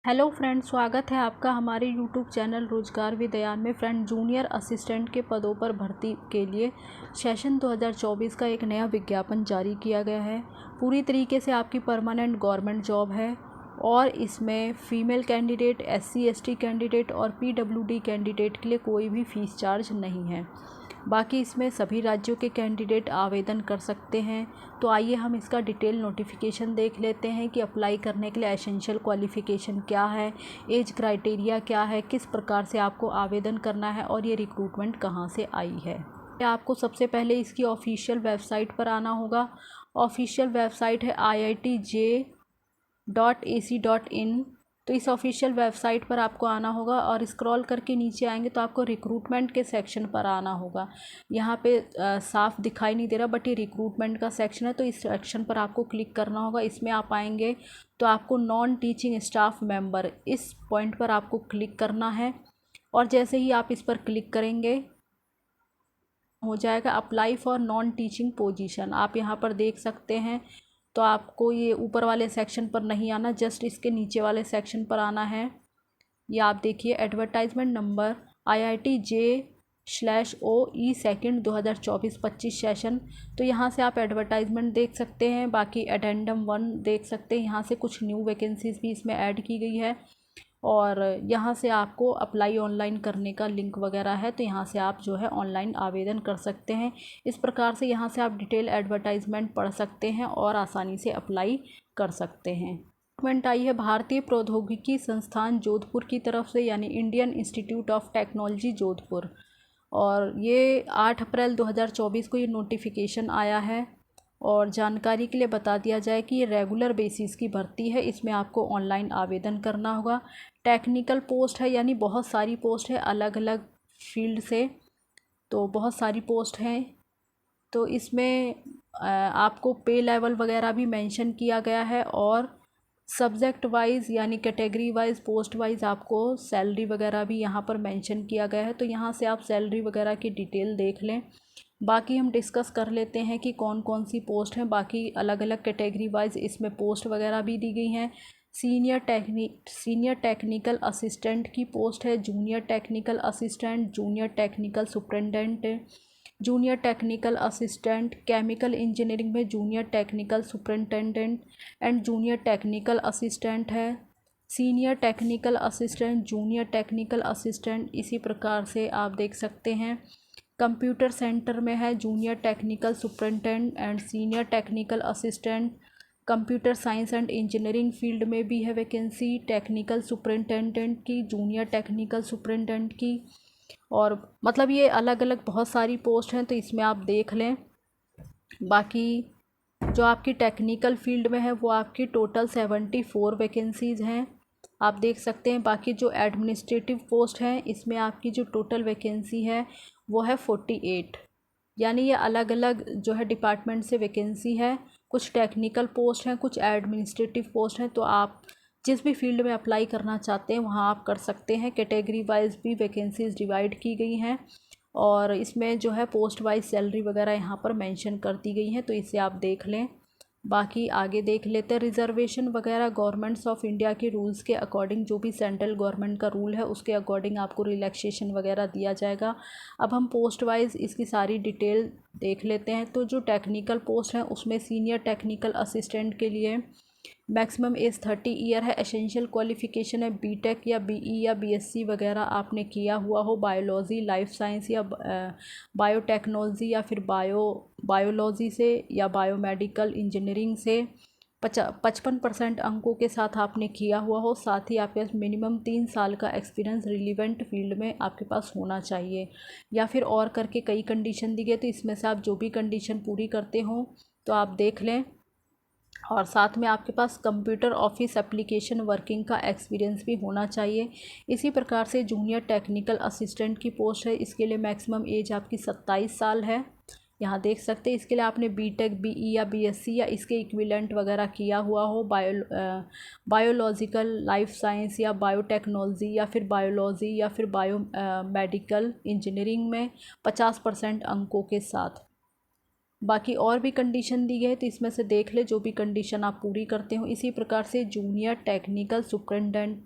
Hello friend, स्वागत है आपका हमारे यूट्यूब चैनल रोजगार विद्यान में। फ्रेंड, जूनियर असिस्टेंट के पदों पर भर्ती के लिए सेशन 2024 का एक नया विज्ञापन जारी किया गया है। पूरी तरीके से आपकी परमानेंट गवर्नमेंट जॉब है और इसमें female candidate, SC ST candidate और PWD कैंडिडेट के लिए कोई भी फ़ीस चार्ज नहीं है। बाकी इसमें सभी राज्यों के कैंडिडेट आवेदन कर सकते हैं। तो आइए हम इसका डिटेल नोटिफिकेशन देख लेते हैं कि अप्लाई करने के लिए एसेंशियल क्वालिफ़िकेशन क्या है, एज क्राइटेरिया क्या है, किस प्रकार से आपको आवेदन करना है और ये रिक्रूटमेंट कहाँ से आई है। आपको सबसे पहले इसकी ऑफिशियल वेबसाइट पर आना होगा। ऑफिशियल वेबसाइट है iitj.ac.in। तो इस ऑफिशियल वेबसाइट पर आपको आना होगा और स्क्रॉल करके नीचे आएंगे तो आपको रिक्रूटमेंट के सेक्शन पर आना होगा। यहाँ पे साफ दिखाई नहीं दे रहा, बट ये रिक्रूटमेंट का सेक्शन है, तो इस सेक्शन पर आपको क्लिक करना होगा। इसमें आप आएंगे तो आपको नॉन टीचिंग स्टाफ मेंबर, इस पॉइंट पर आपको क्लिक करना है और जैसे ही आप इस पर क्लिक करेंगे हो जाएगा apply for non teaching position. आप यहाँ पर देख सकते हैं। तो आपको ये ऊपर वाले सेक्शन पर नहीं आना, जस्ट इसके नीचे वाले सेक्शन पर आना है। ये आप देखिए, advertisement number IITJ/OE second 2024-25 session. तो यहाँ से आप एडवर्टाइजमेंट देख सकते हैं। बाकी एडेंडम 1 देख सकते हैं। यहाँ से कुछ न्यू वैकेंसीज़ भी इसमें ऐड की गई है और यहाँ से आपको अप्लाई ऑनलाइन करने का लिंक वगैरह है, तो यहाँ से आप जो है ऑनलाइन आवेदन कर सकते हैं। इस प्रकार से यहाँ से आप डिटेल एडवर्टाइजमेंट पढ़ सकते हैं और आसानी से अप्लाई कर सकते हैं। रिक्रूटमेंट आई है भारतीय प्रौद्योगिकी संस्थान जोधपुर की तरफ से, यानी Indian institute of technology Jodhpur. और ये 8 अप्रैल 2024 को ये नोटिफिकेशन आया है। और जानकारी के लिए बता दिया जाए कि ये रेगुलर बेसिस की भर्ती है। इसमें आपको ऑनलाइन आवेदन करना होगा। टेक्निकल पोस्ट है, यानी बहुत सारी पोस्ट है अलग अलग फील्ड से, तो बहुत सारी पोस्ट हैं। तो इसमें आपको पे लेवल वगैरह भी मेंशन किया गया है और सब्जेक्ट वाइज यानी कैटेगरी वाइज, पोस्ट वाइज आपको सैलरी वगैरह भी यहाँ पर मेंशन किया गया है। तो यहाँ से आप सैलरी वगैरह की डिटेल देख लें। बाकी हम डिस्कस कर लेते हैं कि कौन कौन सी पोस्ट हैं। बाकी अलग अलग कैटेगरी वाइज इसमें पोस्ट वगैरह भी दी गई हैं। सीनियर टेक्निकल असिस्टेंट की पोस्ट है, junior technical assistant, junior technical superintendent, junior technical assistant, chemical engineering में junior technical superintendent and junior technical assistant है, senior technical assistant, junior technical assistant, इसी प्रकार से आप देख सकते हैं। कंप्यूटर सेंटर में है junior technical superintendent and senior technical assistant. Computer science and engineering field में भी है वैकेंसी, टेक्निकल सुपरिटेंडेंट की, जूनियर टेक्निकल सुपरिटेंडेंट की। और मतलब ये अलग अलग बहुत सारी पोस्ट हैं, तो इसमें आप देख लें। बाकी जो आपकी टेक्निकल फील्ड में है वो आपकी टोटल 74 वैकेंसीज़ हैं, आप देख सकते हैं। बाकी जो एडमिनिस्ट्रेटिव पोस्ट हैं इसमें आपकी जो टोटल वैकेंसी है वो है 48, यानी ये अलग अलग जो है डिपार्टमेंट से वैकेंसी है। कुछ टेक्निकल पोस्ट हैं, कुछ एडमिनिस्ट्रेटिव पोस्ट हैं। तो आप जिस भी फील्ड में अप्लाई करना चाहते हैं वहाँ आप कर सकते हैं। कैटेगरी वाइज भी वैकेंसीज डिवाइड की गई हैं और इसमें जो है पोस्ट वाइज सैलरी वगैरह यहाँ पर मेंशन कर दी गई हैं, तो इसे आप देख लें। बाकी आगे देख लेते हैं। रिजर्वेशन वगैरह गवर्नमेंट्स ऑफ इंडिया के रूल्स के अकॉर्डिंग, जो भी सेंट्रल गवर्नमेंट का रूल है उसके अकॉर्डिंग आपको रिलैक्सेशन वगैरह दिया जाएगा। अब हम पोस्ट वाइज इसकी सारी डिटेल देख लेते हैं। तो जो टेक्निकल पोस्ट हैं उसमें सीनियर टेक्निकल असिस्टेंट के लिए मैक्सिमम एज 30 ईयर है। एसेंशियल क्वालिफ़िकेशन है बीटेक या बीई या बीएससी वगैरह आपने किया हुआ हो, बायोलॉजी, लाइफ साइंस या बायोटेक्नोलॉजी या फिर बायोलॉजी से या बायोमेडिकल इंजीनियरिंग से 55% अंकों के साथ आपने किया हुआ हो। साथ ही आपके पास मिनिमम 3 साल का एक्सपीरियंस रिलीवेंट फील्ड में आपके पास होना चाहिए, या फिर और करके कई कंडीशन दी गई, तो इसमें से आप जो भी कंडीशन पूरी करते हो तो आप देख लें। और साथ में आपके पास कंप्यूटर ऑफिस एप्लीकेशन वर्किंग का एक्सपीरियंस भी होना चाहिए। इसी प्रकार से जूनियर टेक्निकल असिस्टेंट की पोस्ट है, इसके लिए मैक्सिमम एज आपकी 27 साल है, यहाँ देख सकते हैं। इसके लिए आपने बीटेक, बीई या बीएससी या इसके इक्विवेलेंट वगैरह किया हुआ हो, बायोलॉजिकल, लाइफ साइंस या बायोटेक्नोलॉजी या फिर बायोलॉजी या फिर मेडिकल इंजीनियरिंग में 50% अंकों के साथ। बाकी और भी कंडीशन दी गई है, तो इसमें से देख ले जो भी कंडीशन आप पूरी करते हो। इसी प्रकार से जूनियर टेक्निकल सुपरिटेंडेंट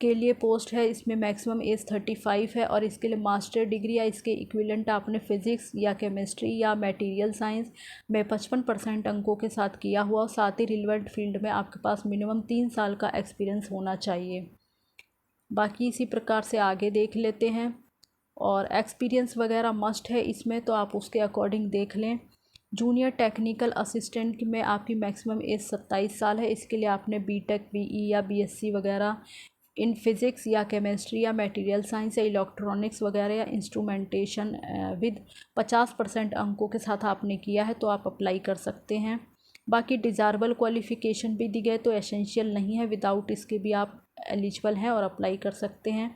के लिए पोस्ट है, इसमें मैक्सिमम एज 35 है और इसके लिए मास्टर डिग्री या इसके इक्विवेलेंट आपने फिज़िक्स या केमिस्ट्री या मटेरियल साइंस में 55% अंकों के साथ किया हुआ, साथ ही रिलेवेंट फील्ड में आपके पास मिनिमम 3 साल का एक्सपीरियंस होना चाहिए। बाकी इसी प्रकार से आगे देख लेते हैं। और एक्सपीरियंस वगैरह मस्ट है इसमें, तो आप उसके अकॉर्डिंग देख लें। जूनियर टेक्निकल असिस्टेंट में आपकी मैक्सिमम एज 27 साल है। इसके लिए आपने बीटेक, बीई या बीएससी वगैरह इन फिज़िक्स या केमिस्ट्री या मटेरियल साइंस या इलेक्ट्रॉनिक्स वगैरह या इंस्ट्रूमेंटेशन विद 50% अंकों के साथ आपने किया है, तो आप अप्लाई कर सकते हैं। बाकी डिज़ायरेबल क्वालिफ़िकेशन भी दी गए, तो एसेंशियल नहीं है, विदाउट इसके भी आप एलिजिबल हैं और अप्लाई कर सकते हैं।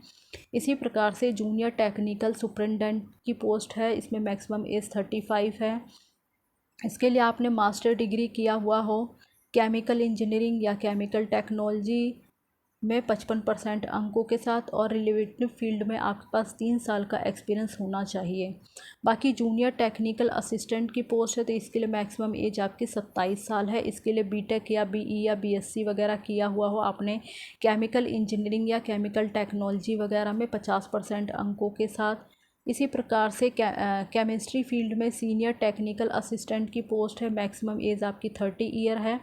इसी प्रकार से जूनियर टेक्निकल सुपरिटेंडेंट की पोस्ट है, इसमें मैक्सिमम एज 35 है। इसके लिए आपने मास्टर डिग्री किया हुआ हो केमिकल इंजीनियरिंग या केमिकल टेक्नोलॉजी में 55% अंकों के साथ, और रिलेवेंट फील्ड में आपके पास 3 साल का एक्सपीरियंस होना चाहिए। बाकी जूनियर टेक्निकल असिस्टेंट की पोस्ट है, तो इसके लिए मैक्सिमम एज आपकी 27 साल है। इसके लिए बीटेक या बीई या बीएससी वगैरह किया हुआ हो आपने केमिकल इंजीनियरिंग या केमिकल टेक्नोलॉजी वगैरह में 50% अंकों के साथ। इसी प्रकार से केमिस्ट्री फील्ड में सीनियर टेक्निकल असिस्टेंट की पोस्ट है, मैक्सिमम एज आपकी 30 ईयर है।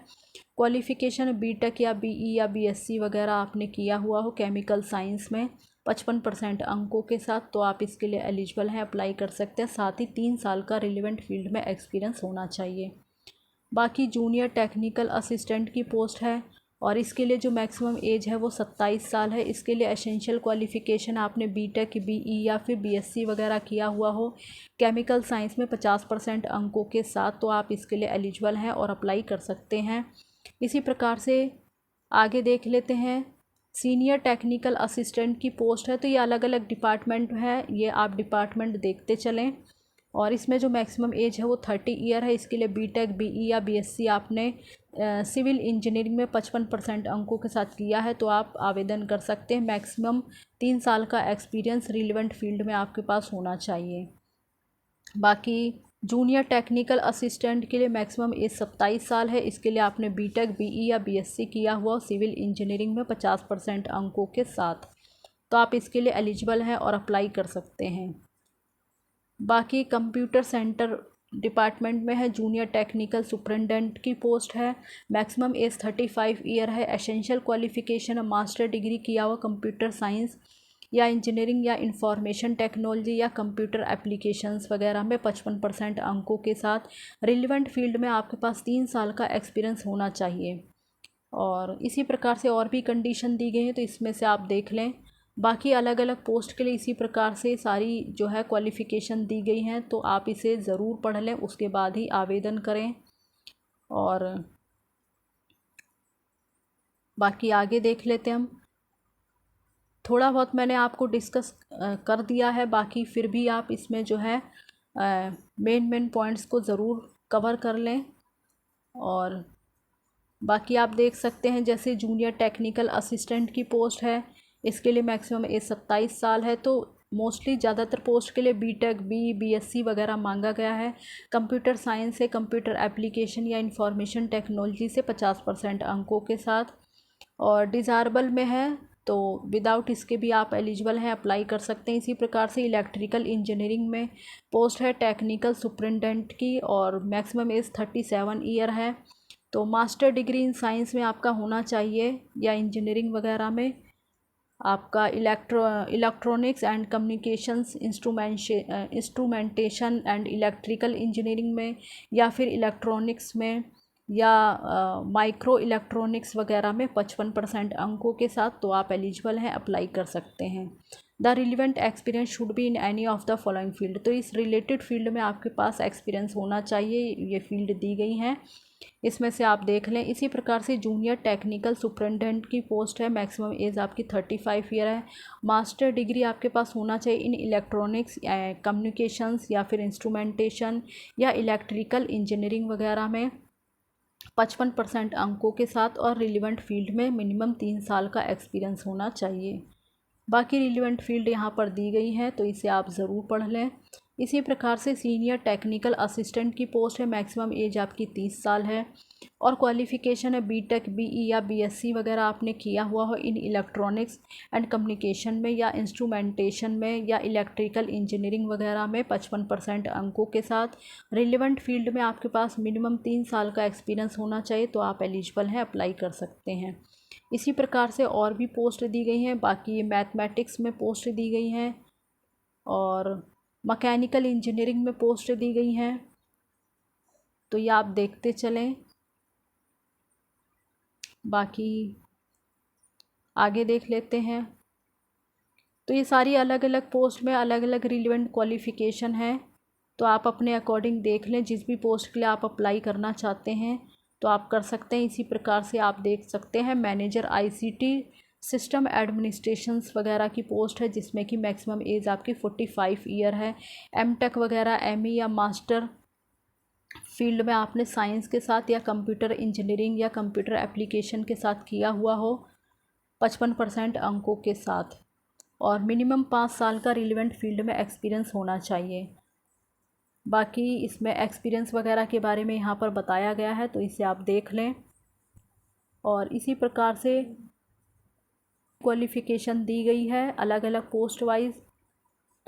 क्वालिफ़िकेशन बीटेक या बीई या बीएससी वगैरह आपने किया हुआ हो केमिकल साइंस में 55% अंकों के साथ, तो आप इसके लिए एलिजिबल हैं, अप्लाई कर सकते हैं। साथ ही 3 साल का रिलेवेंट फील्ड में एक्सपीरियंस होना चाहिए। बाकी जूनियर टेक्निकल असिस्टेंट की पोस्ट है और इसके लिए जो मैक्सिमम एज है वो 27 साल है। इसके लिए एसेंशियल क्वालिफ़िकेशन आपने बीटेक, बीई या फिर बीएससी वगैरह किया हुआ हो केमिकल साइंस में 50% अंकों के साथ, तो आप इसके लिए एलिजिबल हैं और अप्लाई कर सकते हैं। इसी प्रकार से आगे देख लेते हैं। सीनियर टेक्निकल असिस्टेंट की पोस्ट है, तो ये अलग अलग डिपार्टमेंट है, ये आप डिपार्टमेंट देखते चलें। और इसमें जो मैक्सिमम एज है वो 30 ईयर है। इसके लिए बीटेक, बीई या बीएससी आपने सिविल इंजीनियरिंग में 55% अंकों के साथ किया है, तो आप आवेदन कर सकते हैं। मैक्सिमम 3 साल का एक्सपीरियंस रिलेवेंट फील्ड में आपके पास होना चाहिए। बाकी जूनियर टेक्निकल असिस्टेंट के लिए मैक्सिमम एज 27 साल है। इसके लिए आपने बीटेक, बीई या बीएससी किया हुआ सिविल इंजीनियरिंग में 50% अंकों के साथ, तो आप इसके लिए एलिजिबल हैं और अप्लाई कर सकते हैं। बाकी कंप्यूटर सेंटर डिपार्टमेंट में है, जूनियर टेक्निकल सुपरिटेंडेंट की पोस्ट है, मैक्सिमम एज 35 ईयर है। एसेंशियल क्वालिफ़िकेशन मास्टर डिग्री किया हुआ कंप्यूटर साइंस या इंजीनियरिंग या इंफॉर्मेशन टेक्नोलॉजी या कंप्यूटर एप्लीकेशंस वगैरह में 55% अंकों के साथ। रिलेवेंट फील्ड में आपके पास 3 साल का एक्सपीरियंस होना चाहिए। और इसी प्रकार से और भी कंडीशन दी गई हैं, तो इसमें से आप देख लें। बाकी अलग अलग पोस्ट के लिए इसी प्रकार से सारी जो है क्वालिफ़िकेशन दी गई हैं, तो आप इसे ज़रूर पढ़ लें, उसके बाद ही आवेदन करें। और बाकी आगे देख लेते हैं हम। थोड़ा बहुत मैंने आपको डिस्कस कर दिया है, बाकी फिर भी आप इसमें जो है मेन पॉइंट्स को ज़रूर कवर कर लें। और बाकी आप देख सकते हैं, जैसे जूनियर टेक्निकल असिस्टेंट की पोस्ट है, इसके लिए मैक्सिमम एज 27 साल है। तो मोस्टली ज़्यादातर पोस्ट के लिए बीटेक, बीएससी वगैरह मांगा गया है। कंप्यूटर साइंस से कंप्यूटर एप्लीकेशन या इंफॉर्मेशन टेक्नोलॉजी से 50% अंकों के साथ। और डिज़ायरेबल में है, तो विदाउट इसके भी आप एलिजिबल हैं, अप्लाई कर सकते हैं। इसी प्रकार से इलेक्ट्रिकल इंजीनियरिंग में पोस्ट है टेक्निकल सुपरिटेंडेंट की, और मैक्सिमम एज 37 ईयर है। तो मास्टर डिग्री इन साइंस में आपका होना चाहिए, या इंजीनियरिंग वगैरह में आपका electronics and communications, instrumentation and electrical engineering में, या फिर इलेक्ट्रॉनिक्स में, या माइक्रो इलेक्ट्रॉनिक्स वगैरह में 55% अंकों के साथ, तो आप एलिजिबल हैं, अप्लाई कर सकते हैं। The relevant experience should be in any of the following field, तो इस रिलेटेड फील्ड में आपके पास एक्सपीरियंस होना चाहिए। ये फील्ड दी गई हैं, इसमें से आप देख लें। इसी प्रकार से जूनियर टेक्निकल सुपरिटेंडेंट की पोस्ट है, मैक्सिमम एज आपकी 35 ईयर है। मास्टर डिग्री आपके पास होना चाहिए इन इलेक्ट्रॉनिक्स, कम्युनिकेशंस या फिर इंस्ट्रूमेंटेशन या इलेक्ट्रिकल इंजीनियरिंग वगैरह में 55% अंकों के साथ, और रिलेवेंट फील्ड में मिनिमम 3 साल का एक्सपीरियंस होना चाहिए। बाकी रिलेवेंट फील्ड यहाँ पर दी गई है, तो इसे आप ज़रूर पढ़ लें। इसी प्रकार से सीनियर टेक्निकल असिस्टेंट की पोस्ट है, मैक्सिमम एज आपकी 30 साल है और क्वालिफ़िकेशन है बीटेक, बीई या बीएससी वगैरह आपने किया हुआ हो इन इलेक्ट्रॉनिक्स एंड कम्युनिकेशन में या इंस्ट्रूमेंटेशन में या इलेक्ट्रिकल इंजीनियरिंग वगैरह में 55% अंकों के साथ। रिलेवेंट फील्ड में आपके पास मिनिमम 3 साल का एक्सपीरियंस होना चाहिए, तो आप एलिजिबल हैं, अप्लाई कर सकते हैं। इसी प्रकार से और भी पोस्ट दी गई हैं, बाकी मैथमेटिक्स में पोस्ट दी गई हैं और मैकेनिकल इंजीनियरिंग में पोस्ट दी गई हैं, तो ये आप देखते चलें। बाकी आगे देख लेते हैं। तो ये सारी अलग अलग पोस्ट में अलग अलग रिलेवेंट क्वालिफ़िकेशन है, तो आप अपने अकॉर्डिंग देख लें। जिस भी पोस्ट के लिए आप अप्लाई करना चाहते हैं तो आप कर सकते हैं। इसी प्रकार से आप देख सकते हैं मैनेजर आईसीटी सिस्टम एडमिनिस्ट्रेशंस वगैरह की पोस्ट है, जिसमें कि मैक्सिमम एज आपकी 45 ईयर है। एमटेक वगैरह, एमई या मास्टर फील्ड में आपने साइंस के साथ या कंप्यूटर इंजीनियरिंग या कंप्यूटर एप्लीकेशन के साथ किया हुआ हो 55% अंकों के साथ, और मिनिमम 5 साल का रिलेवेंट फील्ड में एक्सपीरियंस होना चाहिए। बाकी इसमें एक्सपीरियंस वगैरह के बारे में यहाँ पर बताया गया है, तो इसे आप देख लें। और इसी प्रकार से क्वालिफ़िकेशन दी गई है अलग अलग पोस्ट वाइज,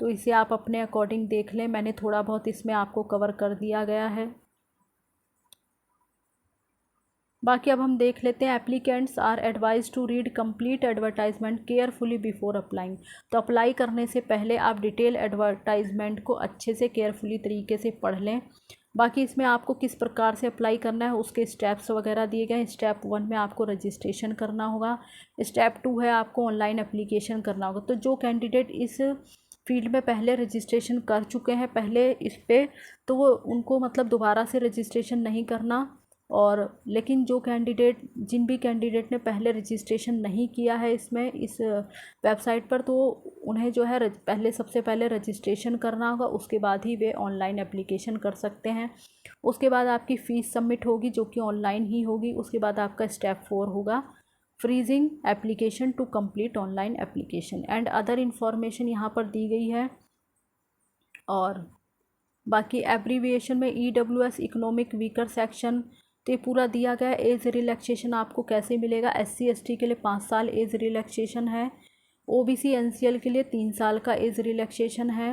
तो इसे आप अपने अकॉर्डिंग देख लें। मैंने थोड़ा बहुत इसमें आपको कवर कर दिया गया है। बाकी अब हम देख लेते हैं applicants are advise to read complete advertisement carefully before applying. तो अप्लाई करने से पहले आप डिटेल एडवर्टाइजमेंट को अच्छे से केयरफुली तरीके से पढ़ लें। बाकी इसमें आपको किस प्रकार से अप्लाई करना है उसके स्टेप्स वगैरह दिए गए हैं। स्टेप 1 में आपको रजिस्ट्रेशन करना होगा। स्टेप 2 है आपको ऑनलाइन एप्लीकेशन करना होगा। तो जो कैंडिडेट इस फील्ड में पहले रजिस्ट्रेशन कर चुके हैं पहले इस पर, तो वो उनको मतलब दोबारा से रजिस्ट्रेशन नहीं करना। और लेकिन जिन भी कैंडिडेट ने पहले रजिस्ट्रेशन नहीं किया है इसमें इस वेबसाइट पर, तो उन्हें जो है सबसे पहले रजिस्ट्रेशन करना होगा, उसके बाद ही वे ऑनलाइन एप्लीकेशन कर सकते हैं। उसके बाद आपकी फ़ीस सबमिट होगी जो कि ऑनलाइन ही होगी। उसके बाद आपका स्टेप 4 होगा freezing application to complete online application and other information यहाँ पर दी गई है। और बाकी एब्रीविएशन में EWS इकोनॉमिक वीकर सेक्शन, तो ये पूरा दिया गया है। एज रिलैक्सेशन आपको कैसे मिलेगा। SC ST के लिए 5 साल एज रिलैक्सेशन है। OBC NCL के लिए 3 साल का एज रिलैक्सेशन है।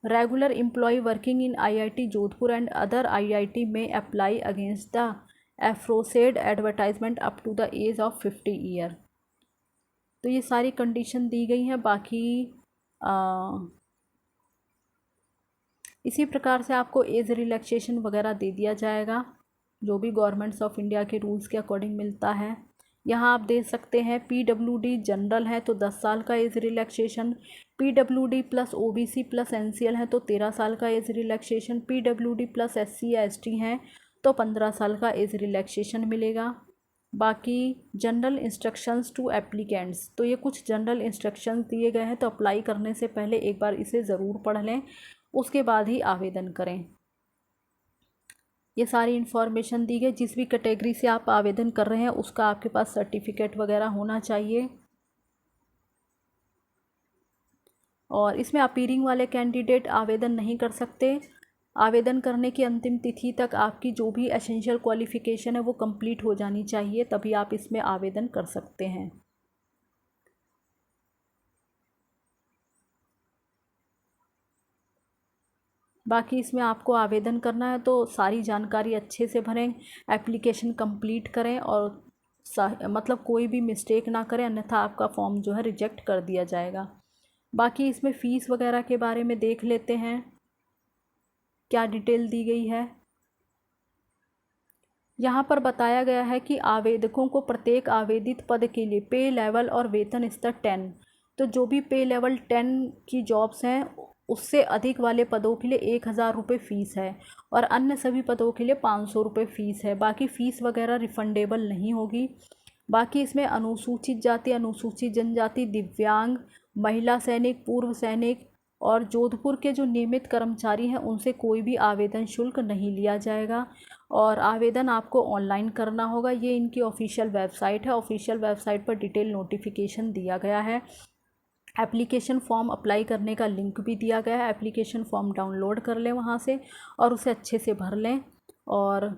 Regular employ working in IIT Jodhpur and other IIT में apply against the aforesaid advertisement up to the age of 50 year. तो ये सारी कंडीशन दी गई हैं। बाकी इसी प्रकार से आपको एज रिलैक्सेशन वगैरह दे दिया जाएगा जो भी गवर्नमेंट्स ऑफ इंडिया के रूल्स के अकॉर्डिंग मिलता है। यहाँ आप देख सकते हैं PWD जनरल है तो 10 साल का age relaxation, PWD plus OBC plus NCL है तो 13 साल का age relaxation, PWD plus SC या ST हैं तो 15 साल का एज रिलैक्सेशन मिलेगा। बाकी जनरल इंस्ट्रक्शंस टू एप्लीकेंट्स, तो ये कुछ जनरल इंस्ट्रक्शंस दिए गए हैं, तो अप्लाई करने से पहले एक बार इसे ज़रूर पढ़ लें, उसके बाद ही आवेदन करें। ये सारी इन्फॉर्मेशन दी गई। जिस भी कैटेगरी से आप आवेदन कर रहे हैं उसका आपके पास सर्टिफिकेट वगैरह होना चाहिए। और इसमें अपीयरिंग वाले कैंडिडेट आवेदन नहीं कर सकते। आवेदन करने की अंतिम तिथि तक आपकी जो भी एसेंशियल क्वालिफ़िकेशन है वो कंप्लीट हो जानी चाहिए, तभी आप इसमें आवेदन कर सकते हैं। बाकी इसमें आपको आवेदन करना है तो सारी जानकारी अच्छे से भरें, एप्लीकेशन कंप्लीट करें और मतलब कोई भी मिस्टेक ना करें, अन्यथा आपका फॉर्म जो है रिजेक्ट कर दिया जाएगा। बाकी इसमें फ़ीस वगैरह के बारे में देख लेते हैं क्या डिटेल दी गई है। यहाँ पर बताया गया है कि आवेदकों को प्रत्येक आवेदित पद के लिए पे लेवल और वेतन स्तर 10, तो जो भी पे लेवल 10 की जॉब्स हैं उससे अधिक वाले पदों के लिए 1000 रुपये फ़ीस है और अन्य सभी पदों के लिए 500 रुपये फ़ीस है। बाकी फ़ीस वगैरह रिफ़ंडेबल नहीं होगी। बाकी इसमें अनुसूचित जाति, अनुसूचित जनजाति, दिव्यांग, महिला सैनिक, पूर्व सैनिक और जोधपुर के जो नियमित कर्मचारी हैं उनसे कोई भी आवेदन शुल्क नहीं लिया जाएगा और आवेदन आपको ऑनलाइन करना होगा। ये इनकी ऑफिशियल वेबसाइट है। ऑफिशियल वेबसाइट पर डिटेल नोटिफिकेशन दिया गया है। एप्लीकेशन फॉर्म अप्लाई करने का लिंक भी दिया गया है। एप्लीकेशन फॉर्म डाउनलोड कर लें वहाँ से और उसे अच्छे से भर लें। और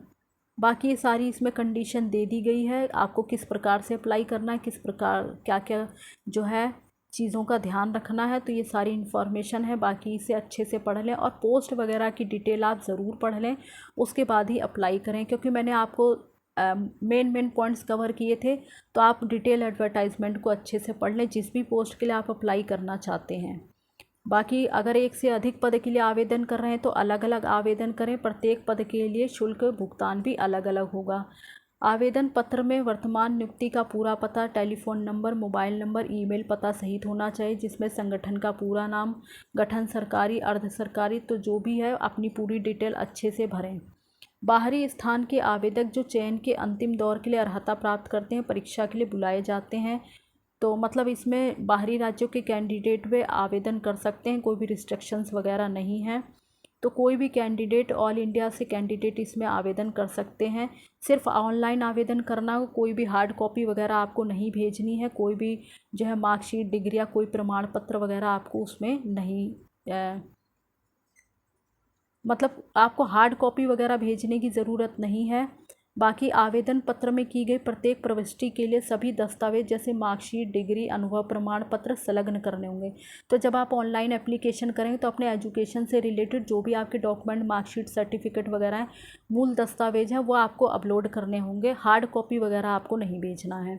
बाकी सारी इसमें कंडीशन दे दी गई है, आपको किस प्रकार से अप्लाई करना है, किस प्रकार क्या क्या जो है चीज़ों का ध्यान रखना है, तो ये सारी इन्फॉर्मेशन है। बाकी इसे अच्छे से पढ़ लें और पोस्ट वगैरह की डिटेल आप ज़रूर पढ़ लें, उसके बाद ही अप्लाई करें, क्योंकि मैंने आपको मेन पॉइंट्स कवर किए थे। तो आप डिटेल एडवर्टाइजमेंट को अच्छे से पढ़ लें जिस भी पोस्ट के लिए आप अप्लाई करना चाहते हैं। बाकी अगर एक से अधिक पद के लिए आवेदन कर रहे हैं तो अलग अलग आवेदन करें, प्रत्येक पद के लिए शुल्क भुगतान भी अलग अलग होगा। आवेदन पत्र में वर्तमान नियुक्ति का पूरा पता, telephone number, mobile number, email पता सहित होना चाहिए, जिसमें संगठन का पूरा नाम, गठन सरकारी अर्ध सरकारी, तो जो भी है अपनी पूरी डिटेल अच्छे से भरें। बाहरी स्थान के आवेदक जो चयन के अंतिम दौर के लिए अर्हता प्राप्त करते हैं, परीक्षा के लिए बुलाए जाते हैं। तो मतलब इसमें बाहरी राज्यों के कैंडिडेट वे आवेदन कर सकते हैं, कोई भी रिस्ट्रिक्शंस वगैरह नहीं है। तो कोई भी कैंडिडेट ऑल इंडिया से कैंडिडेट इसमें आवेदन कर सकते हैं। सिर्फ ऑनलाइन आवेदन करना हो, कोई भी हार्ड कॉपी वगैरह आपको नहीं भेजनी है, कोई भी जो है मार्कशीट, डिग्री या कोई प्रमाण पत्र वगैरह आपको उसमें नहीं मतलब आपको हार्ड कॉपी वगैरह भेजने की ज़रूरत नहीं है। बाकी आवेदन पत्र में की गई प्रत्येक प्रविष्टि के लिए सभी दस्तावेज जैसे मार्कशीट, डिग्री, अनुभव प्रमाण पत्र संलग्न करने होंगे। तो जब आप ऑनलाइन एप्लीकेशन करेंगे तो अपने एजुकेशन से रिलेटेड जो भी आपके डॉक्यूमेंट, मार्कशीट, सर्टिफिकेट वगैरह हैं, मूल दस्तावेज हैं, वो आपको अपलोड करने होंगे। हार्ड कॉपी वगैरह आपको नहीं भेजना है।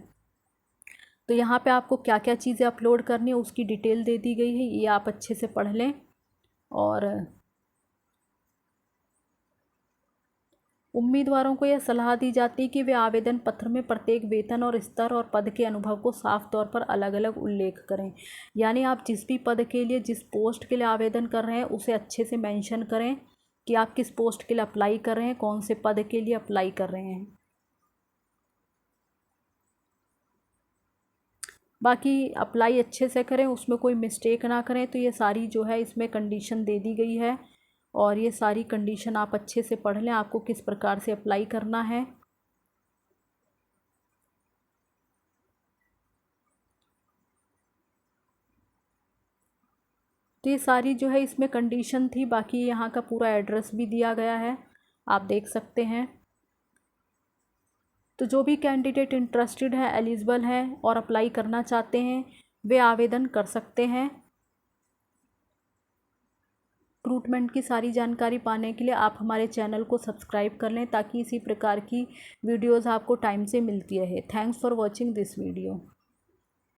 तो यहाँ पर आपको क्या क्या चीज़ें अपलोड करनी है उसकी डिटेल दे दी गई है, ये आप अच्छे से पढ़ लें। और उम्मीदवारों को यह सलाह दी जाती है कि वे आवेदन पत्र में प्रत्येक वेतन और स्तर और पद के अनुभव को साफ तौर पर अलग अलग उल्लेख करें। यानी आप जिस भी पद के लिए, जिस पोस्ट के लिए आवेदन कर रहे हैं उसे अच्छे से मेंशन करें कि आप किस पोस्ट के लिए अप्लाई कर रहे हैं, कौन से पद के लिए अप्लाई कर रहे हैं। बाकी अप्लाई अच्छे से करें, उसमें कोई मिस्टेक ना करें। तो ये सारी जो है इसमें कंडीशन दे दी गई है और ये सारी कंडीशन आप अच्छे से पढ़ लें, आपको किस प्रकार से अप्लाई करना है। तो ये सारी जो है इसमें कंडीशन थी। बाकी यहाँ का पूरा एड्रेस भी दिया गया है, आप देख सकते हैं। तो जो भी कैंडिडेट इंटरेस्टेड है, एलिजिबल हैं और अप्लाई करना चाहते हैं, वे आवेदन कर सकते हैं। रिक्रूटमेंट की सारी जानकारी पाने के लिए आप हमारे चैनल को सब्सक्राइब कर लें ताकि इसी प्रकार की वीडियोज़ आपको टाइम से मिलती रहे। Thanks for watching this video.